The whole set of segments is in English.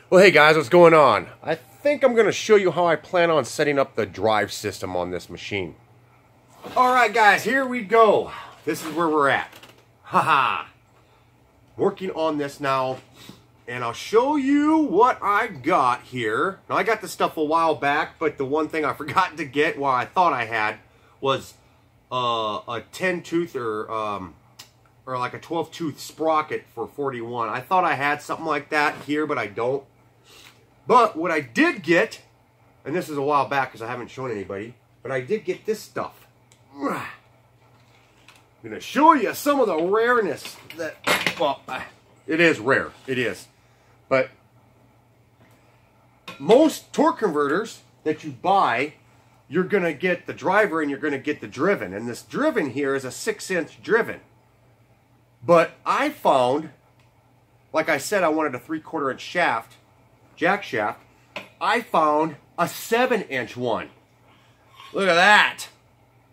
Well, hey guys, what's going on? I think I'm going to show you how I plan on setting up the drive system on this machine. Alright guys, here we go. This is where we're at. Haha. Working on this now, and I'll show you what I got here. Now I got this stuff a while back, but the one thing I forgot to get, well I thought I had, was a 10 tooth or like a 12 tooth sprocket for 41. I thought I had something like that here, but I don't. But what I did get, and this is a while back because I haven't shown anybody, but I did get this stuff. I'm going to show you some of the rareness that, well, it is rare. It is. But most torque converters that you buy, you're going to get the driver and you're going to get the driven. And this driven here is a 6-inch driven. But I found, like I said, I wanted a 3/4 inch shaft, jack shaft. I found a 7-inch one. Look at that.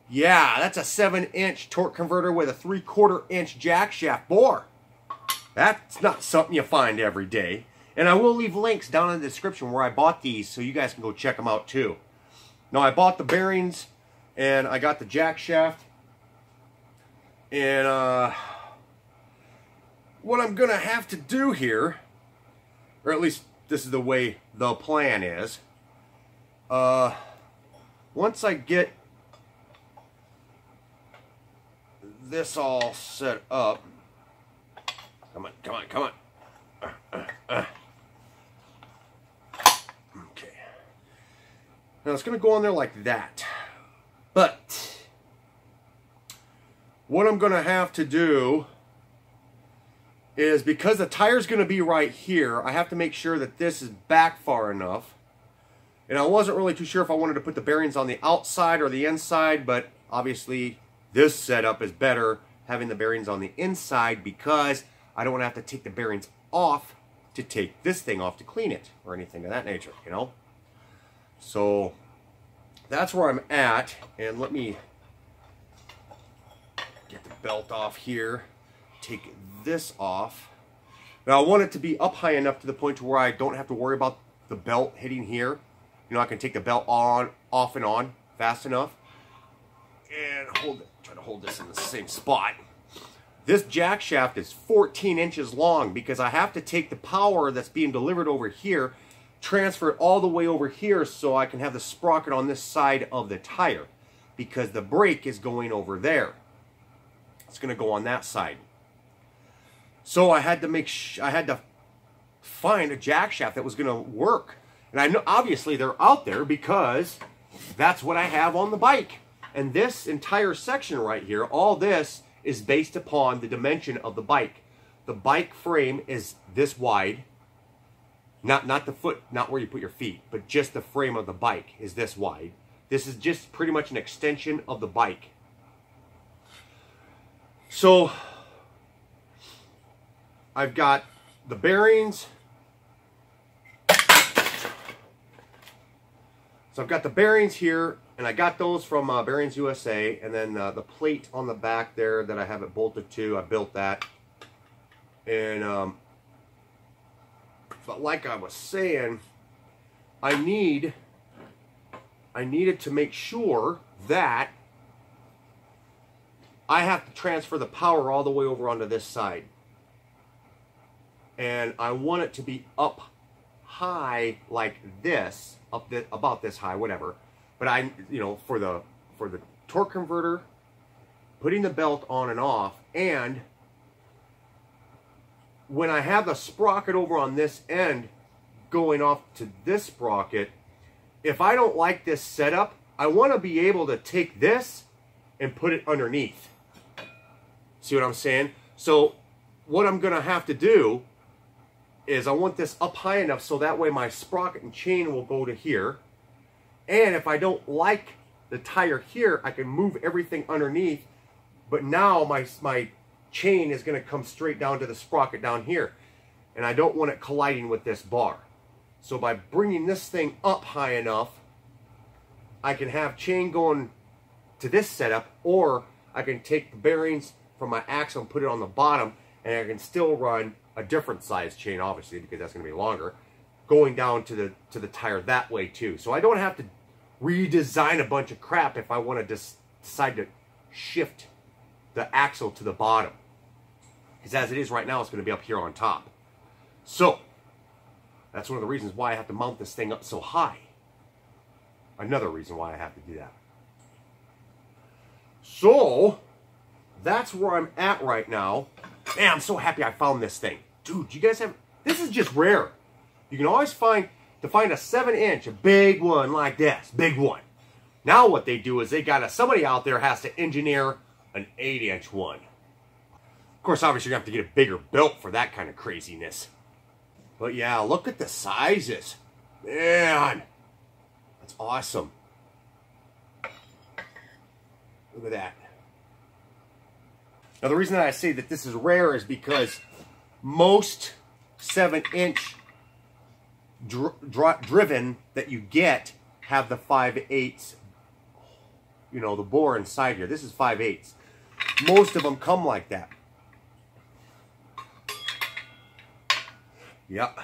Yeah, that's a 7-inch torque converter with a 3/4 inch jack shaft bore. That's not something you find every day. And I will leave links down in the description where I bought these so you guys can go check them out too. Now I bought the bearings and I got the jack shaft. And what I'm going to have to do here, or at least this is the way the plan is, once I get this all set up, come on, come on, come on. Okay. Now it's going to go on there like that. But what I'm going to have to do is, because the tire's going to be right here, I have to make sure that this is back far enough. And I wasn't really too sure if I wanted to put the bearings on the outside or the inside, but obviously this setup is better having the bearings on the inside because I don't want to have to take the bearings off to take this thing off to clean it or anything of that nature, you know? So that's where I'm at, and let me get the belt off here, take this off. Now I want it to be up high enough to the point to where I don't have to worry about the belt hitting here. You know, I can take the belt on, off and on fast enough. And try to hold this in the same spot. This jack shaft is 14 inches long because I have to take the power that's being delivered over here, transfer it all the way over here so I can have the sprocket on this side of the tire, because the brake is going over there. It's going to go on that side. So I had to find a jack shaft that was going to work. And I know obviously they're out there because that's what I have on the bike. And this entire section right here, all this is based upon the dimension of the bike. The bike frame is this wide. Not the foot, not where you put your feet, but just the frame of the bike is this wide. This is just pretty much an extension of the bike. So I've got the bearings. So I've got the bearings here, and I got those from Bearings USA, and then the plate on the back there that I have it bolted to, I built that. And but like I was saying, I needed to make sure that I have to transfer the power all the way over onto this side. And I want it to be up high like this, about this high, whatever. But you know, for the torque converter, putting the belt on and off, and when I have the sprocket over on this end going off to this sprocket, if I don't like this setup, I want to be able to take this and put it underneath. See what I'm saying? So what I'm going to have to do is I want this up high enough so that way my sprocket and chain will go to here. And if I don't like the tire here, I can move everything underneath. But now my chain is going to come straight down to the sprocket down here. And I don't want it colliding with this bar. So by bringing this thing up high enough, I can have chain going to this setup, or I can take the bearings from my axle and put it on the bottom, and I can still run a different size chain, obviously, because that's going to be longer, going down to the tire that way too. So I don't have to redesign a bunch of crap if I want to decide to shift the axle to the bottom. Because as it is right now, it's going to be up here on top. So that's one of the reasons why I have to mount this thing up so high. Another reason why I have to do that. So that's where I'm at right now. Man, I'm so happy I found this thing. Dude, you guys have... This is just rare. You can always find a 7-inch, a big one like this. Big one. Now what they do is they got somebody out there has to engineer an 8-inch one. Of course, obviously you're going to have to get a bigger belt for that kind of craziness. But yeah, look at the sizes. Man, that's awesome. Look at that. Now the reason that I say that this is rare is because most 7-inch driven that you get have the 5/8, you know, the bore inside here. This is 5/8. Most of them come like that. Yep.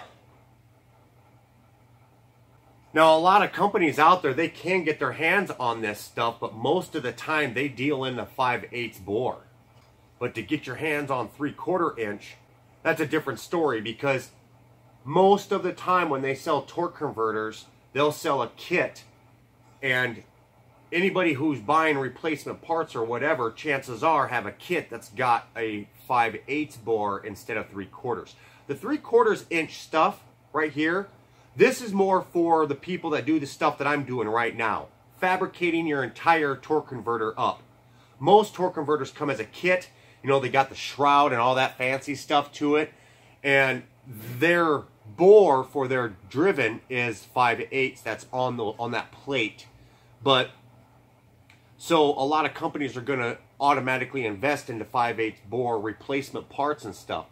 Now, a lot of companies out there, they can get their hands on this stuff, but most of the time they deal in the 5/8 bore. But to get your hands on 3/4 inch, that's a different story, because most of the time when they sell torque converters, they'll sell a kit, and anybody who's buying replacement parts or whatever, chances are have a kit that's got a 5/8 bore instead of 3/4. The 3/4 inch stuff right here, this is more for the people that do the stuff that I'm doing right now, fabricating your entire torque converter up. Most torque converters come as a kit. You know, they got the shroud and all that fancy stuff to it, and their bore for their driven is 5/8. That's on that plate. But so a lot of companies are going to automatically invest into 5/8 bore replacement parts and stuff.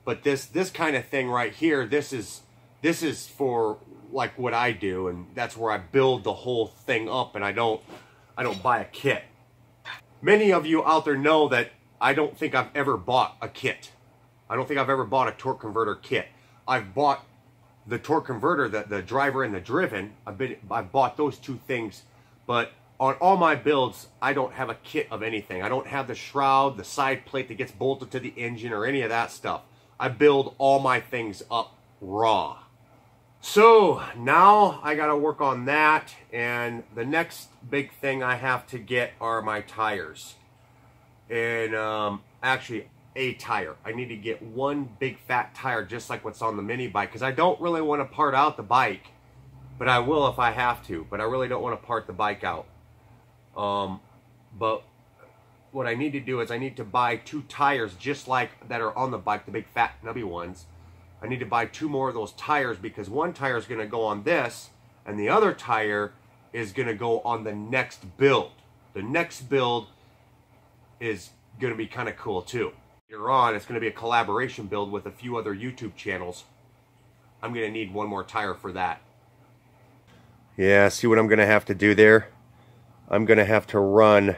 But this kind of thing right here, this is for like what I do, and that's where I build the whole thing up, and I don't buy a kit. Many of you out there know that I don't think I've ever bought a kit. I don't think I've ever bought a torque converter kit. I've bought the torque converter, the driver and the driven. I've bought those two things, but on all my builds, I don't have a kit of anything. I don't have the shroud, the side plate that gets bolted to the engine, or any of that stuff. I build all my things up raw. So now I got to work on that, and the next big thing I have to get are my tires. And actually a tire. I need to get one big fat tire just like what's on the mini bike, because I don't really want to part out the bike, but I will if I have to. But I really don't want to part the bike out. But what I need to do is I need to buy 2 tires just like that are on the bike, the big fat nubby ones. I need to buy 2 more of those tires, because one tire is going to go on this, and the other tire is going to go on the next build. The next build is going to be kind of cool too. Later on, it's going to be a collaboration build with a few other YouTube channels. I'm going to need one more tire for that. Yeah, see what I'm going to have to do there? I'm going to have to run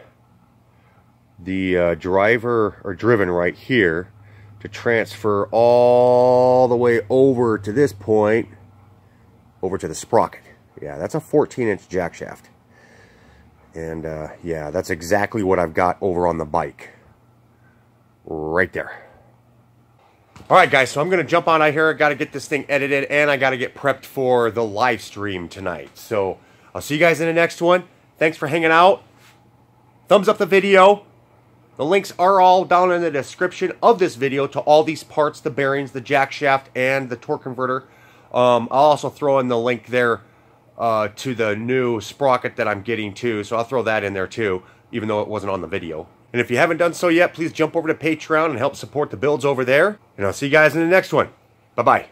the driver or driven right here to transfer all the way over to this point, over to the sprocket. Yeah, that's a 14-inch jack shaft. And yeah, that's exactly what I've got over on the bike. Right there. Alright guys, so I'm going to jump on out here. I got to get this thing edited, and I got to get prepped for the live stream tonight. So I'll see you guys in the next one. Thanks for hanging out. Thumbs up the video. The links are all down in the description of this video to all these parts, the bearings, the jack shaft, and the torque converter. I'll also throw in the link there to the new sprocket that I'm getting too, so I'll throw that in there too, even though it wasn't on the video. And if you haven't done so yet, please jump over to Patreon and help support the builds over there. And I'll see you guys in the next one. Bye-bye.